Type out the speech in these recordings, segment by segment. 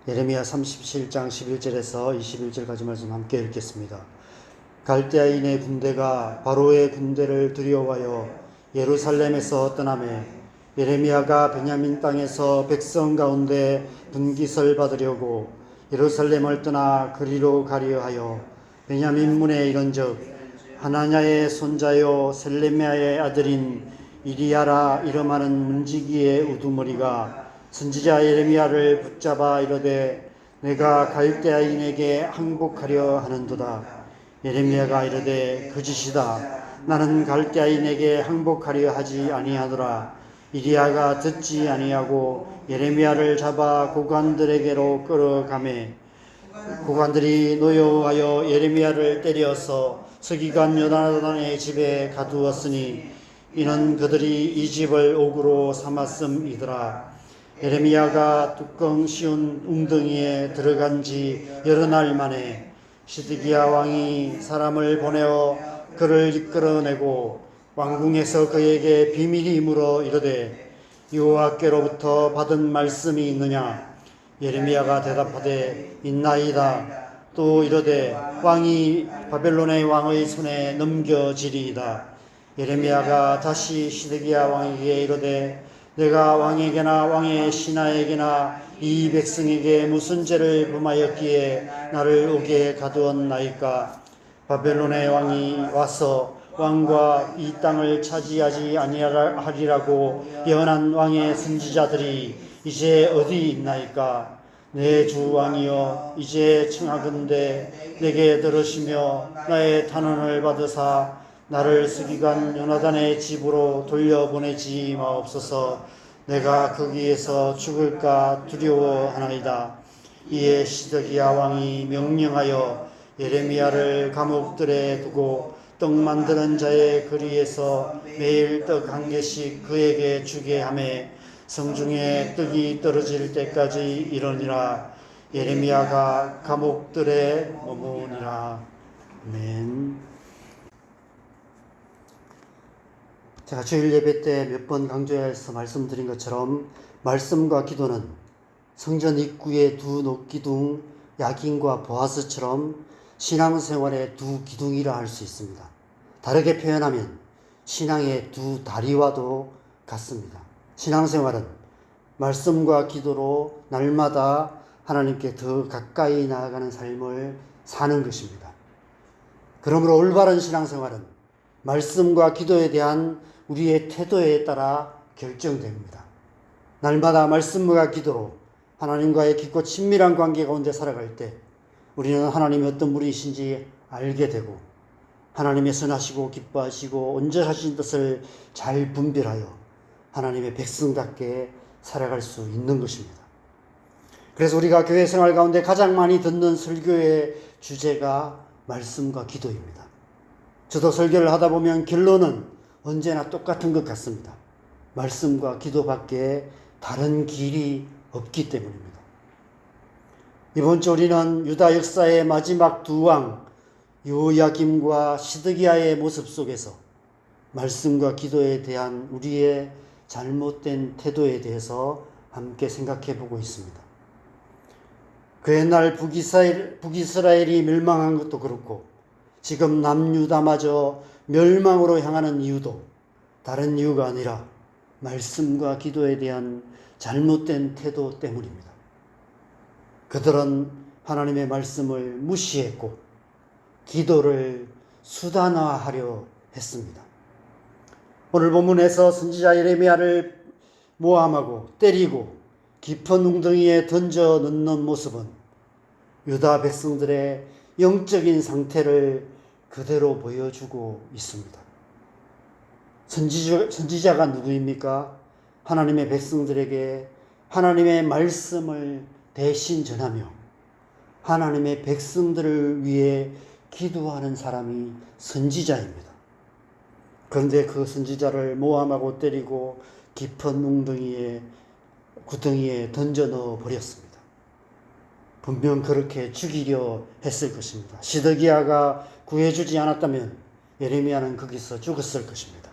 예레미야 37장 11절에서 21절까지 말씀 함께 읽겠습니다. 갈대아인의 군대가 바로의 군대를 두려워하여 예루살렘에서 떠나매 예레미야가 베냐민 땅에서 백성 가운데 분깃을 받으려고 예루살렘을 떠나 그리로 가려 하여 베냐민 문에 이른즉 하나냐의 손자요 셀레미야의 아들인 이리야라 이름하는 문지기의 우두머리가 선지자 예레미야를 붙잡아 이르되 내가 갈대아인에게 항복하려 하는도다. 예레미야가 이르되 거짓이다. 나는 갈대아인에게 항복하려 하지 아니하노라. 이리야가 듣지 아니하고 예레미야를 잡아 고관들에게로 끌어가매 고관들이 노여워하여 예레미야를 때려서 서기관 요나단의 집에 가두었으니 이는 그들이 이 집을 옥으로 삼았음이더라. 예레미야가 뚜껑 씌운 웅덩이에 들어간 지 여러 날 만에 시드기야 왕이 사람을 보내어 그를 이끌어내고 왕궁에서 그에게 비밀이 물어 이르되 여호와께로부터 받은 말씀이 있느냐? 예레미야가 대답하되 있나이다. 또 이르되 왕이 바벨론의 왕의 손에 넘겨지리이다. 예레미야가 다시 시드기야 왕에게 이르되 내가 왕에게나 왕의 신하에게나 이 백성에게 무슨 죄를 범하였기에 나를 옥에 가두었나이까? 바벨론의 왕이 와서 왕과 이 땅을 차지하지 아니하리라고 예언한 왕의 선지자들이 이제 어디 있나이까? 내 주 왕이여 이제 청하건대 내게 들으시며 나의 탄원을 받으사 나를 서기관 요나단의 집으로 돌려보내지 마옵소서. 내가 거기에서 죽을까 두려워하나이다. 이에 시드기야 왕이 명령하여 예레미야를 감옥들에 두고 떡 만드는 자의 거리에서 매일 떡 한 개씩 그에게 주게 하매 성중에 떡이 떨어질 때까지 이르니라. 예레미야가 감옥들에 머무니라. 아멘. 제가 주일 예배 때 몇 번 강조해서 말씀드린 것처럼 말씀과 기도는 성전 입구의 두 녹기둥 야긴과 보아스처럼 신앙생활의 두 기둥이라 할 수 있습니다. 다르게 표현하면 신앙의 두 다리와도 같습니다. 신앙생활은 말씀과 기도로 날마다 하나님께 더 가까이 나아가는 삶을 사는 것입니다. 그러므로 올바른 신앙생활은 말씀과 기도에 대한 우리의 태도에 따라 결정됩니다. 날마다 말씀과 기도로 하나님과의 깊고 친밀한 관계 가운데 살아갈 때 우리는 하나님이 어떤 분이신지 알게 되고 하나님의 선하시고 기뻐하시고 온전하신 뜻을 잘 분별하여 하나님의 백성답게 살아갈 수 있는 것입니다. 그래서 우리가 교회 생활 가운데 가장 많이 듣는 설교의 주제가 말씀과 기도입니다. 저도 설교를 하다 보면 결론은 언제나 똑같은 것 같습니다. 말씀과 기도밖에 다른 길이 없기 때문입니다. 이번 주 우리는 유다 역사의 마지막 두 왕 여호야김과 시드기야의 모습 속에서 말씀과 기도에 대한 우리의 잘못된 태도에 대해서 함께 생각해 보고 있습니다. 그 옛날 북이스라엘이 멸망한 것도 그렇고 지금 남유다마저 멸망으로 향하는 이유도 다른 이유가 아니라 말씀과 기도에 대한 잘못된 태도 때문입니다. 그들은 하나님의 말씀을 무시했고 기도를 수단화하려 했습니다. 오늘 본문에서 선지자 예레미야를 모함하고 때리고 깊은 웅덩이에 던져 넣는 모습은 유다 백성들의 영적인 상태를 그대로 보여주고 있습니다. 선지자가 누구입니까? 하나님의 백성들에게 하나님의 말씀을 대신 전하며 하나님의 백성들을 위해 기도하는 사람이 선지자입니다. 그런데 그 선지자를 모함하고 때리고 깊은 구덩이에 던져 넣어 버렸습니다. 분명 그렇게 죽이려 했을 것입니다. 시드기야가 구해주지 않았다면 예레미야는 거기서 죽었을 것입니다.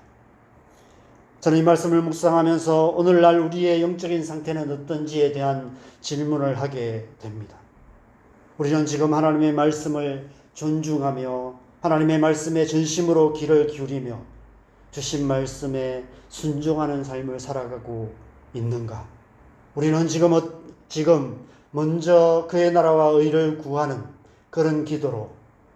저는 이 말씀을 묵상하면서 오늘날 우리의 영적인 상태는 어떤지에 대한 질문을 하게 됩니다. 우리는 지금 하나님의 말씀을 존중하며 하나님의 말씀에 전심으로 귀를 기울이며 주신 말씀에 순종하는 삶을 살아가고 있는가? 우리는 지금 먼저 그의 나라와 의를 구하는 그런 기도로,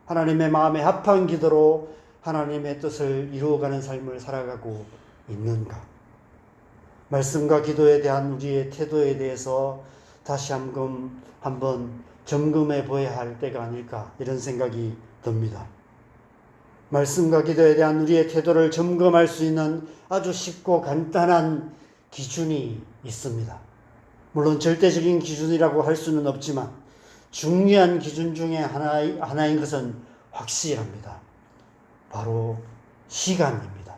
하나님의 마음에 합한 기도로 하나님의 뜻을 이루어가는 삶을 살아가고 있는가? 말씀과 기도에 대한 우리의 태도에 대해서 다시 한번 점검해 보아야 할 때가 아닐까, 이런 생각이 듭니다. 말씀과 기도에 대한 우리의 태도를 점검할 수 있는 아주 쉽고 간단한 기준이 있습니다. 물론 절대적인 기준이라고 할 수는 없지만 중요한 기준 중에 하나인 것은 확실합니다. 바로 시간입니다.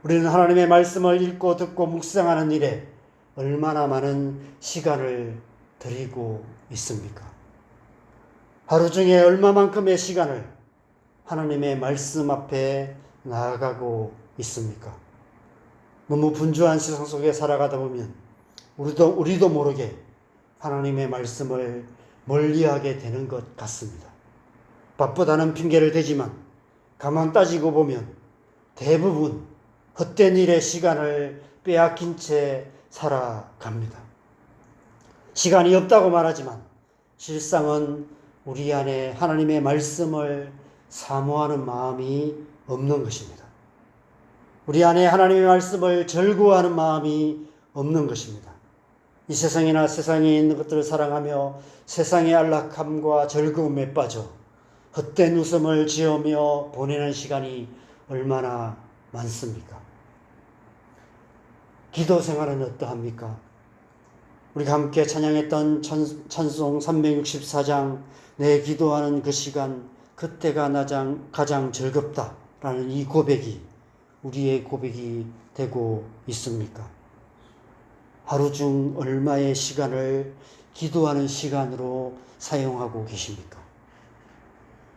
우리는 하나님의 말씀을 읽고 듣고 묵상하는 일에 얼마나 많은 시간을 드리고 있습니까? 하루 중에 얼마만큼의 시간을 하나님의 말씀 앞에 나아가고 있습니까? 너무 분주한 세상 속에 살아가다 보면 우리도 모르게 하나님의 말씀을 멀리하게 되는 것 같습니다. 바쁘다는 핑계를 대지만 가만 따지고 보면 대부분 헛된 일에 시간을 빼앗긴 채 살아갑니다. 시간이 없다고 말하지만 실상은 우리 안에 하나님의 말씀을 사모하는 마음이 없는 것입니다. 우리 안에 하나님의 말씀을 절구하는 마음이 없는 것입니다. 이 세상이나 세상에 있는 것들을 사랑하며 세상의 안락함과 즐거움에 빠져 헛된 웃음을 지으며 보내는 시간이 얼마나 많습니까? 기도 생활은 어떠합니까? 우리가 함께 찬양했던 찬송 364장, 내 기도하는 그 시간, 그때가 가장 즐겁다라는 이 고백이 우리의 고백이 되고 있습니까? 하루 중 얼마의 시간을 기도하는 시간으로 사용하고 계십니까?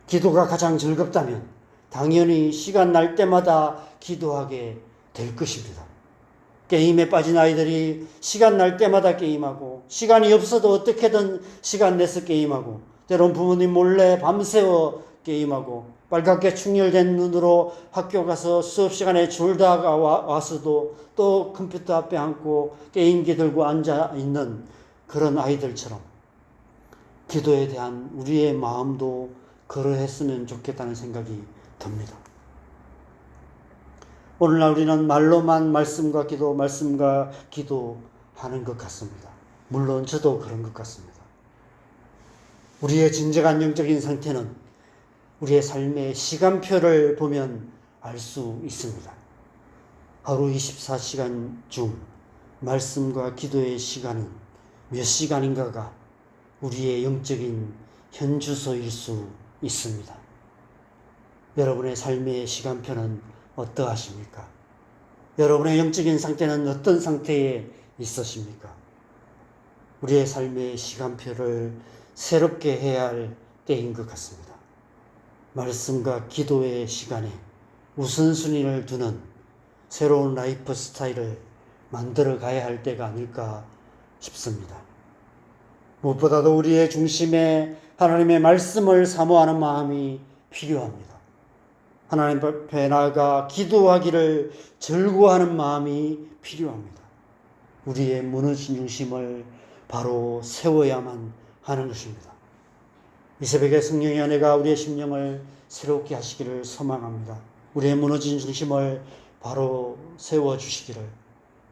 기도가 가장 즐겁다면 당연히 시간 날 때마다 기도하게 될 것입니다. 게임에 빠진 아이들이 시간 날 때마다 게임하고, 시간이 없어도 어떻게든 시간 내서 게임하고, 때론 부모님 몰래 밤새워 게임하고, 빨갛게 충혈된 눈으로 학교 가서 수업 시간에 졸다가 와서도 또 컴퓨터 앞에 앉고 게임기 들고 앉아 있는 그런 아이들처럼 기도에 대한 우리의 마음도 그러했으면 좋겠다는 생각이 듭니다. 오늘날 우리는 말로만 말씀과 기도 하는 것 같습니다. 물론 저도 그런 것 같습니다. 우리의 진정한 영적인 상태는 우리의 삶의 시간표를 보면 알 수 있습니다. 하루 24시간 중 말씀과 기도의 시간은 몇 시간인가가 우리의 영적인 현주소일 수 있습니다. 여러분의 삶의 시간표는 어떠하십니까? 여러분의 영적인 상태는 어떤 상태에 있으십니까? 우리의 삶의 시간표를 새롭게 해야 할 때인 것 같습니다. 말씀과 기도의 시간에 우선순위를 두는 새로운 라이프 스타일을 만들어 가야 할 때가 아닐까 싶습니다. 무엇보다도 우리의 중심에 하나님의 말씀을 사모하는 마음이 필요합니다. 하나님 앞에 나아가 기도하기를 즐거워하는 마음이 필요합니다. 우리의 무너진 중심을 바로 세워야만 하는 것입니다. 이 새벽에 성령의 은혜가 우리의 심령을 새롭게 하시기를 소망합니다. 우리의 무너진 중심을 바로 세워주시기를,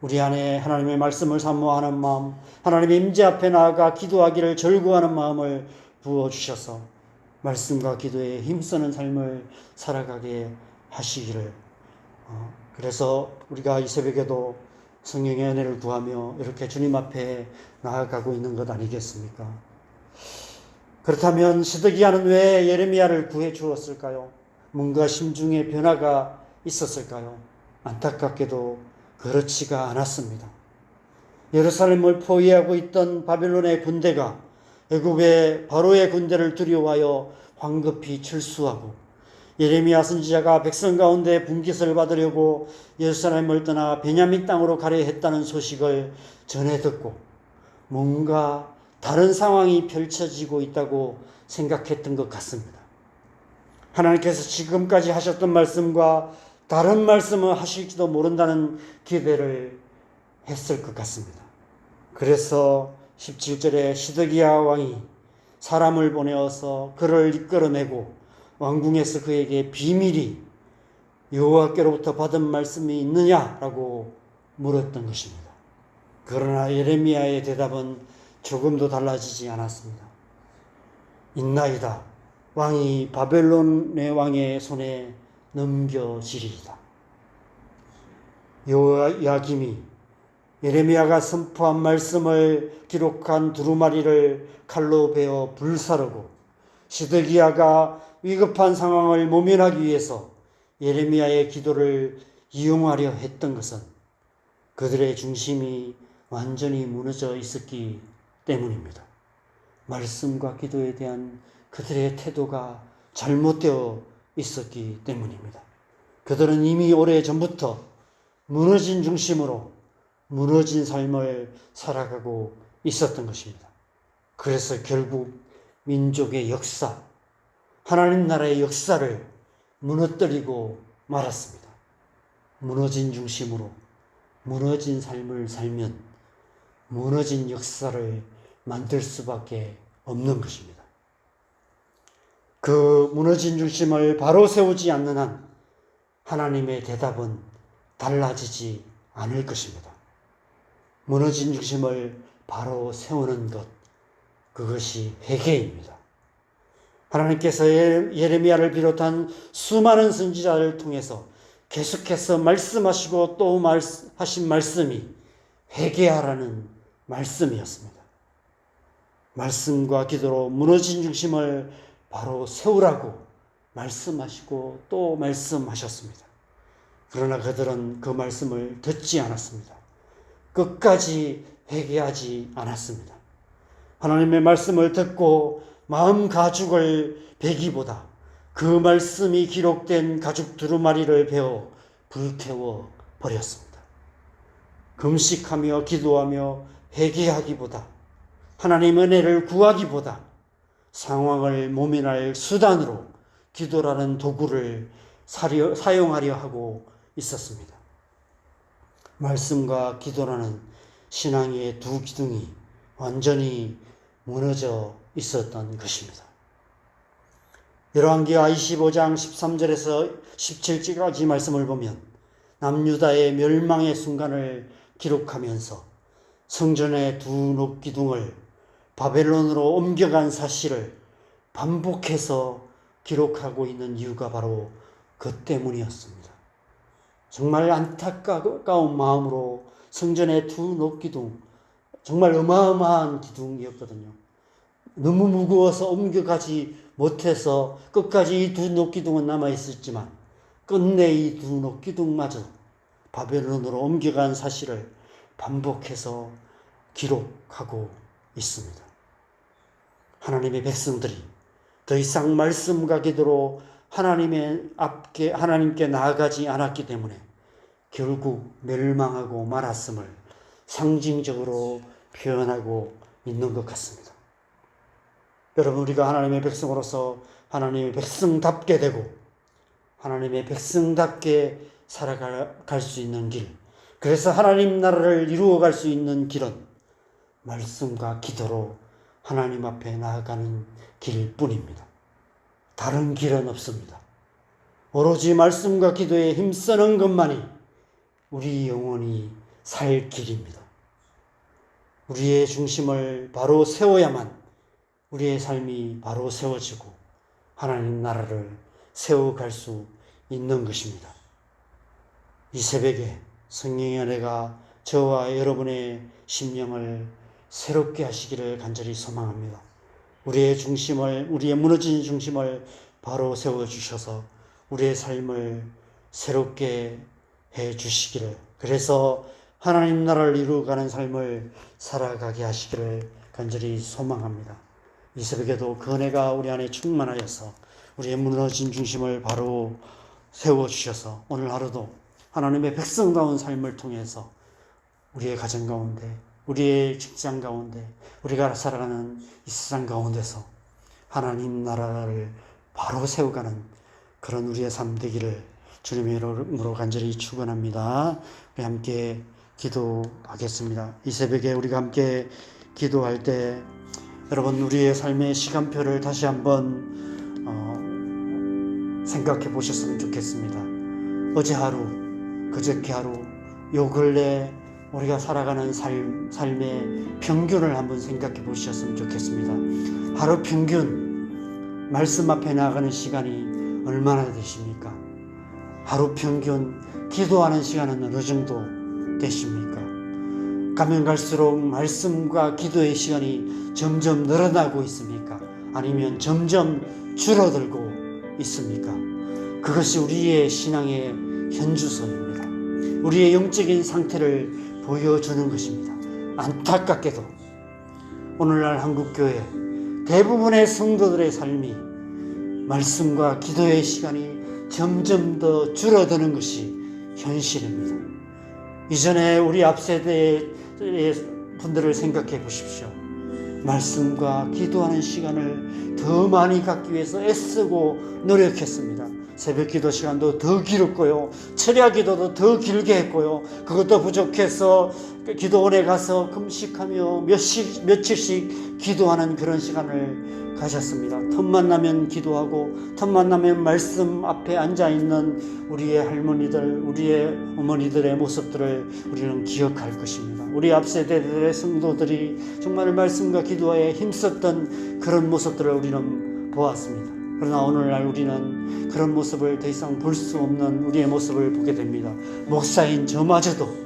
우리 안에 하나님의 말씀을 사모하는 마음, 하나님의 임재 앞에 나아가 기도하기를 즐거워하는 마음을 부어주셔서 말씀과 기도에 힘쓰는 삶을 살아가게 하시기를, 그래서 우리가 이 새벽에도 성령의 은혜를 구하며 이렇게 주님 앞에 나아가고 있는 것 아니겠습니까? 그렇다면 시드기야는 왜 예레미야를 구해 주었을까요? 뭔가 심중에 변화가 있었을까요? 안타깝게도 그렇지가 않았습니다. 예루살렘을 포위하고 있던 바벨론의 군대가 애굽의 바로의 군대를 두려워하여 황급히 철수하고 예레미야 선지자가 백성 가운데 분깃을 받으려고 예루살렘을 떠나 베냐민 땅으로 가려 했다는 소식을 전해 듣고 뭔가 다른 상황이 펼쳐지고 있다고 생각했던 것 같습니다. 하나님께서 지금까지 하셨던 말씀과 다른 말씀을 하실지도 모른다는 기대를 했을 것 같습니다. 그래서 17절에 시드기야 왕이 사람을 보내어서 그를 이끌어내고 왕궁에서 그에게 비밀이 여호와께로부터 받은 말씀이 있느냐라고 물었던 것입니다. 그러나 예레미야의 대답은 조금도 달라지지 않았습니다. 있나이다. 왕이 바벨론의 왕의 손에 넘겨지리이다. 요야김이 예레미야가 선포한 말씀을 기록한 두루마리를 칼로 베어 불사르고 시드기야가 위급한 상황을 모면하기 위해서 예레미야의 기도를 이용하려 했던 것은 그들의 중심이 완전히 무너져 있었기 때문입니다. 말씀과 기도에 대한 그들의 태도가 잘못되어 있었기 때문입니다. 그들은 이미 오래전부터 무너진 중심으로 무너진 삶을 살아가고 있었던 것입니다. 그래서 결국 민족의 역사, 하나님 나라의 역사를 무너뜨리고 말았습니다. 무너진 중심으로 무너진 삶을 살면 무너진 역사를 만들 수밖에 없는 것입니다. 그 무너진 중심을 바로 세우지 않는 한 하나님의 대답은 달라지지 않을 것입니다. 무너진 중심을 바로 세우는 것, 그것이 회개입니다. 하나님께서 예레미야를 비롯한 수많은 선지자를 통해서 계속해서 말씀하시고 또 하신 말씀이 회개하라는 말씀이었습니다. 말씀과 기도로 무너진 중심을 바로 세우라고 말씀하시고 또 말씀하셨습니다. 그러나 그들은 그 말씀을 듣지 않았습니다. 끝까지 회개하지 않았습니다. 하나님의 말씀을 듣고 마음 가죽을 베기보다 그 말씀이 기록된 가죽 두루마리를 베어 불태워 버렸습니다. 금식하며 기도하며 회개하기보다 하나님 은혜를 구하기보다 상황을 모면할 수단으로 기도라는 도구를 사용하려 하고 있었습니다. 말씀과 기도라는 신앙의 두 기둥이 완전히 무너져 있었던 것입니다. 열왕기하 25장 13절에서 17절까지 말씀을 보면 남유다의 멸망의 순간을 기록하면서 성전의 두 녹기둥을 바벨론으로 옮겨간 사실을 반복해서 기록하고 있는 이유가 바로 그 때문이었습니다. 정말 안타까운 마음으로 성전의 두 녹기둥, 정말 어마어마한 기둥이었거든요. 너무 무거워서 옮겨가지 못해서 끝까지 이 두 녹기둥은 남아있었지만 끝내 이 두 녹기둥마저 바벨론으로 옮겨간 사실을 반복해서 기록하고 있습니다. 하나님의 백성들이 더 이상 말씀과 기도로 하나님께 나아가지 않았기 때문에 결국 멸망하고 말았음을 상징적으로 표현하고 있는 것 같습니다. 여러분, 우리가 하나님의 백성으로서 하나님의 백성답게 되고 하나님의 백성답게 살아갈 수 있는 길, 그래서 하나님 나라를 이루어갈 수 있는 길은 말씀과 기도로 하나님 앞에 나아가는 길뿐입니다. 다른 길은 없습니다. 오로지 말씀과 기도에 힘쓰는 것만이 우리 영혼이 살 길입니다. 우리의 중심을 바로 세워야만 우리의 삶이 바로 세워지고 하나님 나라를 세워갈 수 있는 것입니다. 이 새벽에 성령의 은혜가 저와 여러분의 심령을 새롭게 하시기를 간절히 소망합니다. 우리의 무너진 중심을 바로 세워주셔서 우리의 삶을 새롭게 해주시기를, 그래서 하나님 나라를 이루어가는 삶을 살아가게 하시기를 간절히 소망합니다. 이 새벽에도 그 은혜가 우리 안에 충만하여서 우리의 무너진 중심을 바로 세워주셔서 오늘 하루도 하나님의 백성다운 삶을 통해서 우리의 가정 가운데, 우리의 직장 가운데, 우리가 살아가는 이 세상 가운데서 하나님 나라를 바로 세워가는 그런 우리의 삶 되기를 주님의 이름으로 간절히 축원합니다. 우리 함께 기도하겠습니다. 이 새벽에 우리가 함께 기도할 때 여러분 우리의 삶의 시간표를 다시 한번 생각해 보셨으면 좋겠습니다. 어제 하루, 그저께 하루, 요 근래 우리가 살아가는 삶의 평균을 한번 생각해 보셨으면 좋겠습니다. 하루 평균 말씀 앞에 나가는 시간이 얼마나 되십니까? 하루 평균 기도하는 시간은 어느 정도 되십니까? 가면 갈수록 말씀과 기도의 시간이 점점 늘어나고 있습니까? 아니면 점점 줄어들고 있습니까? 그것이 우리의 신앙의 현주소입니다. 우리의 영적인 상태를 보여주는 것입니다. 안타깝게도 오늘날 한국교회 대부분의 성도들의 삶이 말씀과 기도의 시간이 점점 더 줄어드는 것이 현실입니다. 이전에 우리 앞세대의 분들을 생각해 보십시오. 말씀과 기도하는 시간을 더 많이 갖기 위해서 애쓰고 노력했습니다. 새벽 기도 시간도 더 길었고요. 철야 기도도 더 길게 했고요. 그것도 부족해서 기도원에 가서 금식하며 며칠씩 기도하는 그런 시간을 가졌습니다. 틈만 나면 기도하고 틈만 나면 말씀 앞에 앉아있는 우리의 할머니들, 우리의 어머니들의 모습들을 우리는 기억할 것입니다. 우리 앞세대들의 성도들이 정말 말씀과 기도에 힘썼던 그런 모습들을 우리는 보았습니다. 그러나 오늘날 우리는 그런 모습을 더 이상 볼 수 없는 우리의 모습을 보게 됩니다. 목사인 저마저도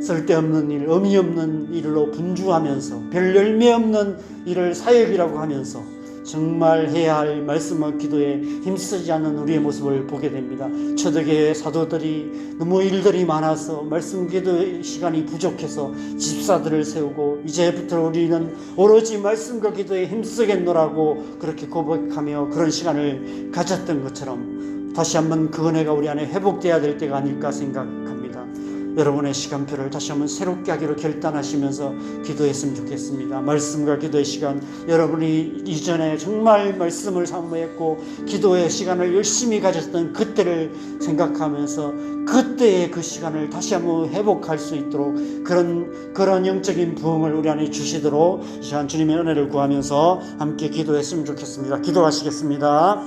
쓸데없는 일, 의미 없는 일로 분주하면서 별 열매 없는 일을 사역이라고 하면서 정말 해야 할 말씀과 기도에 힘쓰지 않는 우리의 모습을 보게 됩니다. 초대교회 사도들이 너무 일들이 많아서 말씀 기도 시간이 부족해서 집사들을 세우고 이제부터 우리는 오로지 말씀과 기도에 힘쓰겠노라고 그렇게 고백하며 그런 시간을 가졌던 것처럼 다시 한번 그 은혜가 우리 안에 회복되어야 될 때가 아닐까 생각합니다. 여러분의 시간표를 다시 한번 새롭게 하기로 결단하시면서 기도했으면 좋겠습니다. 말씀과 기도의 시간, 여러분이 이전에 정말 말씀을 사모했고 기도의 시간을 열심히 가졌던 그때를 생각하면서 그때의 그 시간을 다시 한번 회복할 수 있도록 그런 영적인 부흥을 우리 안에 주시도록 이 시간 주님의 은혜를 구하면서 함께 기도했으면 좋겠습니다. 기도하시겠습니다.